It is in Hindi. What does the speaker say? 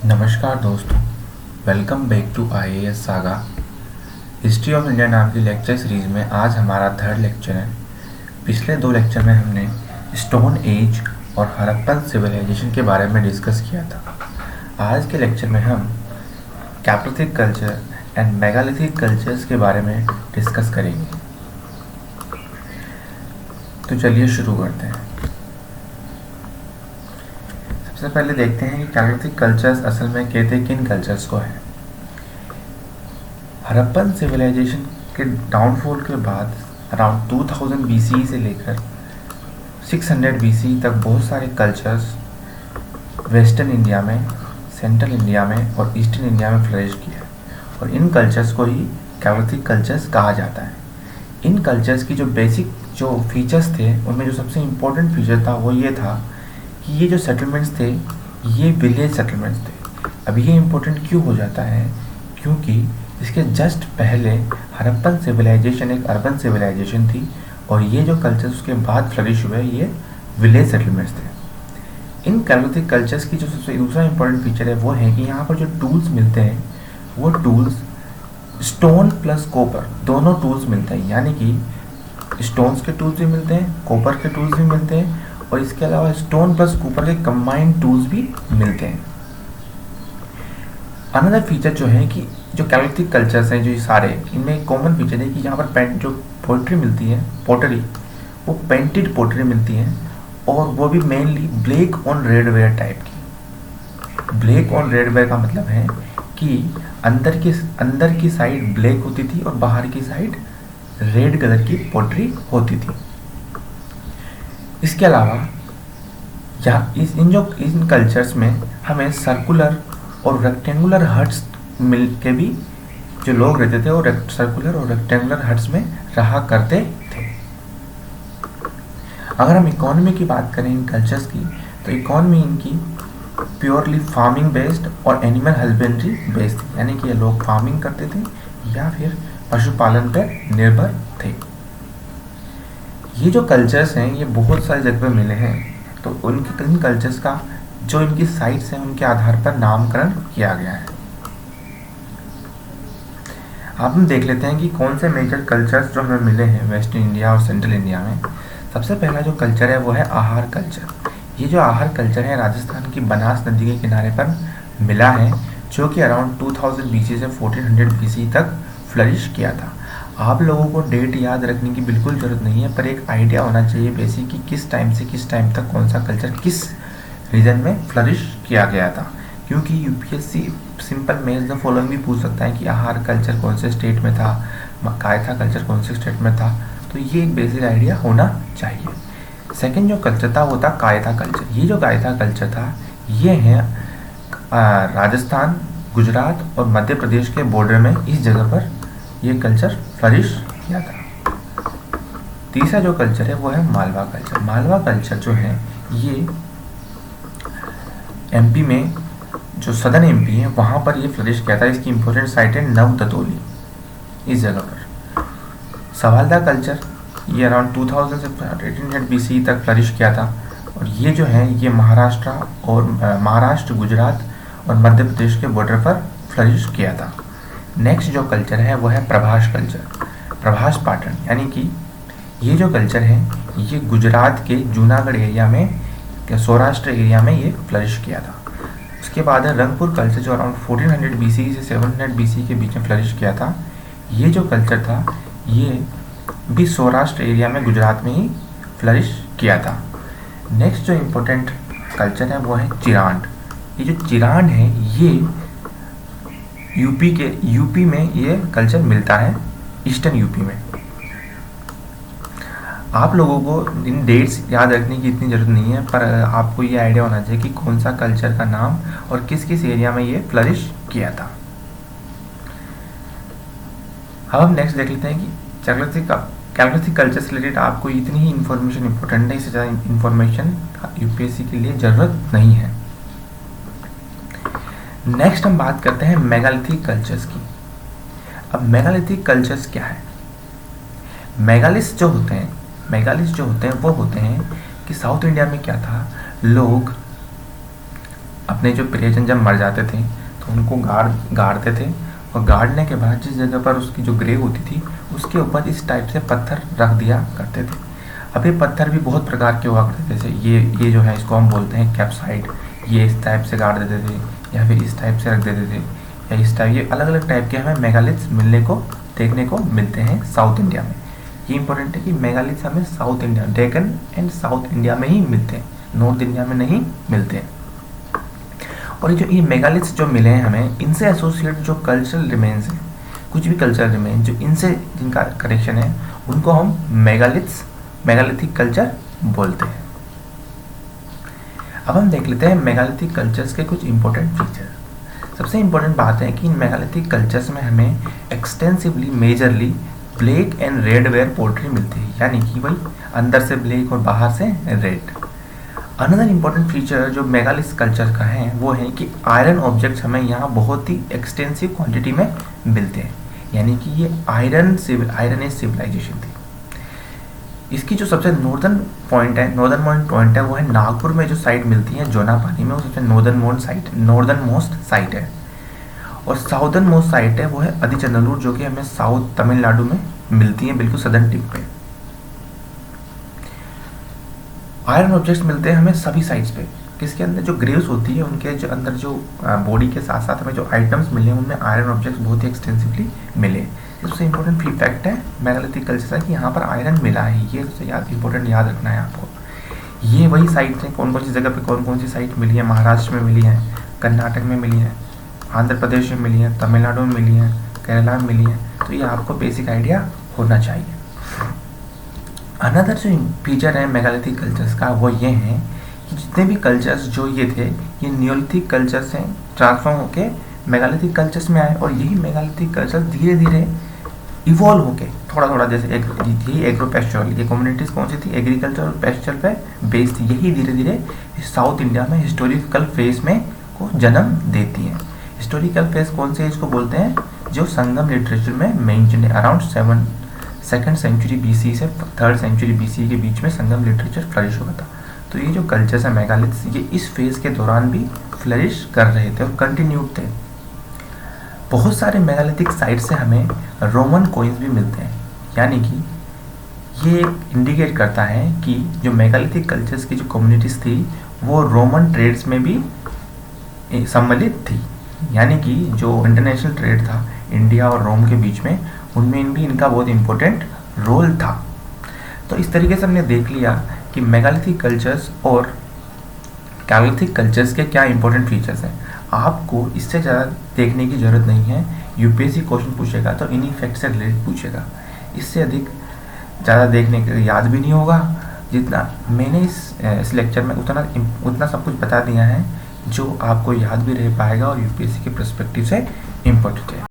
नमस्कार दोस्तों, welcome back to IAS Saga. History of India नाम की लेक्चर सीरीज में आज हमारा थर्ड लेक्चर है। पिछले दो लेक्चर में हमने स्टोन एज और हड़प्पन सिविलाइजेशन के बारे में डिस्कस किया था। आज के लेक्चर में हम कैप्लोथिक कल्चर एंड मेगालिथिक कल्चर्स के बारे में डिस्कस करेंगे। तो चलिए शुरू करते हैं। सबसे पहले देखते हैं कि कैप्लोथिक कल्चर्स असल में कहते किन कल्चर्स को है। हड़प्पन सिविलाइजेशन के डाउनफॉल के बाद अराउंड 2000 BCE से लेकर 600 BCE तक बहुत सारे कल्चर्स वेस्टर्न इंडिया में, सेंट्रल इंडिया में और ईस्टर्न इंडिया में फ्लरिश किया और इन कल्चर्स को ही कैप्लोथिक कल्चर्स कहा जाता है। इन कल्चर्स की जो बेसिक जो फीचर्स थे उनमें जो सबसे इम्पोर्टेंट फीचर था वो ये था कि ये जो सेटलमेंट्स थे ये विलेज सेटलमेंट्स थे। अब ये इम्पोर्टेंट क्यों हो जाता है? क्योंकि इसके जस्ट पहले हड़प्पन सिविलाइजेशन एक अर्बन सिविलाइजेशन थी और ये जो कल्चर्स उसके बाद फ्लरिश हुए ये विलेज सेटलमेंट्स थे। इन कैप्लोथिक कल्चर्स की जो सबसे दूसरा इम्पोर्टेंट फीचर है वो है कि यहाँ पर जो टूल्स मिलते हैं वो टूल्स स्टोन प्लस कॉपर दोनों टूल्स मिलते हैं, यानी कि स्टोन्स के टूल्स भी मिलते हैं, कॉपर के टूल्स भी मिलते हैं और इसके अलावा स्टोन प्लस कॉपर के कंबाइंड टूल्स भी मिलते हैं। अनदर फीचर जो है कि जो कैप्लोथिक कल्चर्स हैं जो ये सारे, इनमें एक कॉमन फीचर है कि यहाँ पर पेंट जो पोट्री मिलती है, पोटरी, वो पेंटेड पोटरी मिलती है और वो भी mainly black on red ware type की। ब्लैक ऑन रेड वेयर का मतलब है कि अंदर की साइड ब्लैक होती थी और बाहर की साइड रेड कलर की पोटरी होती थी। इसके अलावा इन कल्चर्स में हमें सर्कुलर और रेक्टेंगुलर हट्स मिल के भी जो लोग रहते थे वो सर्कुलर और रेक्टेंगुलर हट्स में रहा करते थे। अगर हम इकोनॉमी की बात करें इन कल्चर्स की, तो इकोनॉमी इनकी प्योरली फार्मिंग बेस्ड और एनिमल हस्बेंड्री बेस्ड थी, यानी कि ये लोग फार्मिंग करते थे या फिर पशुपालन पर निर्भर थे। ये जो कल्चर्स हैं ये बहुत सारी जगह पर मिले हैं, तो उनके इन कल्चर्स का जो इनकी साइट्स हैं उनके आधार पर नामकरण किया गया है। अब हम देख लेते हैं कि कौन से मेजर कल्चर्स जो हमें मिले हैं वेस्टर्न इंडिया और सेंट्रल इंडिया में। सबसे पहला जो कल्चर है वो है आहार कल्चर। ये जो आहार कल्चर है राजस्थान की बनास नदी के किनारे पर मिला है, जो कि अराउंड 2000 BC से 1400 BC तक फ्लरिश किया था। आप लोगों को डेट याद रखने की बिल्कुल ज़रूरत नहीं है, पर एक आइडिया होना चाहिए बेसिक कि किस टाइम से किस टाइम तक कौन सा कल्चर किस रीजन में फ्लरिश किया गया था। क्योंकि UPSC simple match the following भी पूछ सकता है कि आहार कल्चर कौन से स्टेट में था, कायथा कल्चर कौन से स्टेट में था, तो ये एक बेसिक आइडिया होना चाहिए। सेकेंड जो कल्चर था वो था कायथा कल्चर। ये जो कायथा कल्चर था ये है राजस्थान, गुजरात और मध्य प्रदेश के बॉर्डर में इस जगह पर ये कल्चर फ्लरिश किया था। तीसरा जो कल्चर है वो है मालवा कल्चर। मालवा कल्चर जो है ये एमपी में, जो सदर्न एमपी है वहाँ पर ये फ्लरिश किया था। इसकी इंपॉर्टेंट साइट है नव दतोली, इस जगह पर। सवालदा कल्चर ये अराउंड 2000 से 1800 BC तक फ्लरिश किया था और ये जो है ये महाराष्ट्र, गुजरात और मध्य प्रदेश के बॉर्डर पर फ्लरिश किया था। नेक्स्ट जो कल्चर है वो है प्रभास कल्चर, प्रभास पाटन, यानी कि ये जो कल्चर है ये गुजरात के जूनागढ़ एरिया में, सौराष्ट्र एरिया में ये फ्लरिश किया था। उसके बाद है रंगपुर कल्चर जो अराउंड 1400 BC से 700 BC के बीच में फ्लरिश किया था। ये जो कल्चर था ये भी सौराष्ट्र एरिया में, गुजरात में ही फ्लरिश किया था। नेक्स्ट जो इम्पोर्टेंट कल्चर है वो है चिरांड। ये जो चिरांड है ये यूपी में ये कल्चर मिलता है, ईस्टर्न यूपी में। आप लोगों को इन डेट्स याद रखने की इतनी ज़रूरत नहीं है, पर आपको ये आइडिया होना चाहिए कि कौन सा कल्चर का नाम और किस किस एरिया में ये फ्लरिश किया था। अब हम नेक्स्ट देख लेते हैं कि कैप्लोथिक कल्चर से रिलेटेड आपको इतनी ही इन्फॉर्मेशन इंपॉर्टेंट है, इससे ज़्यादा इन्फॉर्मेशन यूपीएससी के लिए ज़रूरत नहीं है। नेक्स्ट हम बात करते हैं मेगालिथिक कल्चर्स की। अब मेगालिथिक कल्चर्स क्या है? मेगालिथ्स जो होते हैं वो होते हैं कि साउथ इंडिया में क्या था, लोग अपने जो प्रियजन जब मर जाते थे तो उनको गाड़ते थे, और गाड़ने के बाद जिस जगह पर उसकी जो ग्रेव होती थी उसके ऊपर इस टाइप से पत्थर रख दिया करते थे। अब ये पत्थर भी बहुत प्रकार के हुआ करते थे, जैसे ये जो है इसको हम बोलते हैं कैप्साइट, ये इस टाइप से गाड़ देते थे या फिर इस टाइप से रख देते थे या इस टाइप, ये अलग अलग टाइप के हमें मेगालिथ्स देखने को मिलते हैं साउथ इंडिया में। ये इंपॉर्टेंट है कि मेगालिथ्स हमें south India, Deccan and south India में ही मिलते हैं, नॉर्थ इंडिया में नहीं मिलते हैं। और ये मेगालिथ्स जो मिले हैं हमें, इनसे एसोसिएट जो कल्चरल रिमेन्स हैं, कुछ भी कल्चरल रिमेन्स जो इनसे जिनका कनेक्शन है, उनको हम मेगालिथिक कल्चर बोलते हैं। अब हम देख लेते हैं मेगालिथिक कल्चर्स के कुछ इंपॉर्टेंट फीचर। सबसे इंपॉर्टेंट बात है कि इन मेगालिथिक कल्चर्स में हमें extensively majorly black and red ware poultry मिलती है, यानी कि भाई अंदर से ब्लैक और बाहर से रेड। अनदर इम्पॉर्टेंट फीचर जो मेगालिथ कल्चर का है वो है कि आयरन ऑब्जेक्ट्स हमें यहाँ बहुत ही एक्सटेंसिव क्वांटिटी में मिलते हैं, यानी कि ये आयरन एज सिविलाइजेशन थी। इसकी जो सबसे नॉर्दर्न पॉइंट है वो है नागपुर में जो साइट मिलती है जोनापानी में, वो सबसे नॉर्दर्न मोस्ट साइट है। और साउदर्न मोस्ट साइट है वो है अदिचंदलूर, जो कि हमें साउथ तमिलनाडु में मिलती है, बिल्कुल सदर्न टिप पे। आयरन ऑब्जेक्ट्स मिलते हैं हमें सभी साइट्स पे, किसके अंदर जो ग्रेव्स होती है उनके जो अंदर जो बॉडी के साथ साथ हमें जो आइटम्स मिले उनमें आयरन ऑब्जेक्ट्स बहुत ही एक्सटेंसिवली मिले। सबसे इंपॉर्टेंट फैक्ट है मेगालिथिक कल्चर है कि यहाँ पर आयरन मिला है, ये सबसे इंपॉर्टेंट याद रखना है आपको। ये वही साइट्स हैं, कौन कौन सी जगह पे कौन कौन सी साइट मिली है, महाराष्ट्र में मिली है, कर्नाटक में मिली है, आंध्र प्रदेश में मिली है, तमिलनाडु में मिली है, केरला में मिली है, तो ये आपको बेसिक आइडिया होना चाहिए। अनदर जो फीचर है मेगालिथिक कल्चर्स का वो ये है कि जितने भी कल्चर्स जो ये थे ये नियोलिथिक कल्चर से ट्रांसफॉर्म होके मेगालिथिक कल्चर्स में आए, और यही मेगालिथिक कल्चर धीरे धीरे इवॉल्व होके थोड़ा जैसे यही एग्रो पेस्चरल, ये कम्युनिटीज कौन सी थी, एग्रीकल्चर और पेस्चरल पे बेस्ड थी, यही धीरे धीरे साउथ इंडिया में हिस्टोरिकल फेज में को जन्म देती है। हिस्टोरिकल फेज कौन से इसको बोलते हैं, जो संगम लिटरेचर में मेंशन है, अराउंड सेकेंड सेंचुरी बीसी से थर्ड सेंचुरी बीसी के बीच में संगम लिटरेचर फ्लरिश हुआ था। तो ये जो कल्चर्स है मेगालिथ्स, ये इस फेज के दौरान भी फ्लरिश कर रहे थे और कंटिन्यूड थे। बहुत सारे मेगालिथिक साइट से हमें रोमन कॉइन्स भी मिलते हैं, यानी कि ये इंडिकेट करता है कि जो मेगालिथिक कल्चर्स की जो कम्युनिटीज थी वो रोमन ट्रेड्स में भी सम्मिलित थी, यानी कि जो इंटरनेशनल ट्रेड था इंडिया और रोम के बीच में, उनमें भी इनका बहुत इंपॉर्टेंट रोल था। तो इस तरीके से हमने देख लिया कि मेगालिथिक कल्चर्स और कैलोलिथिक कल्चर्स के क्या इंपॉर्टेंट फीचर्स हैं। आपको इससे ज़्यादा देखने की ज़रूरत नहीं है, यूपीएससी क्वेश्चन पूछेगा तो इन्हीं फैक्ट से रिलेटेड पूछेगा, इससे अधिक ज़्यादा देखने के याद भी नहीं होगा। जितना मैंने इस लेक्चर में उतना सब कुछ बता दिया है जो आपको याद भी रह पाएगा और यूपीएससी के पर्सपेक्टिव से इम्पोर्टेंट है।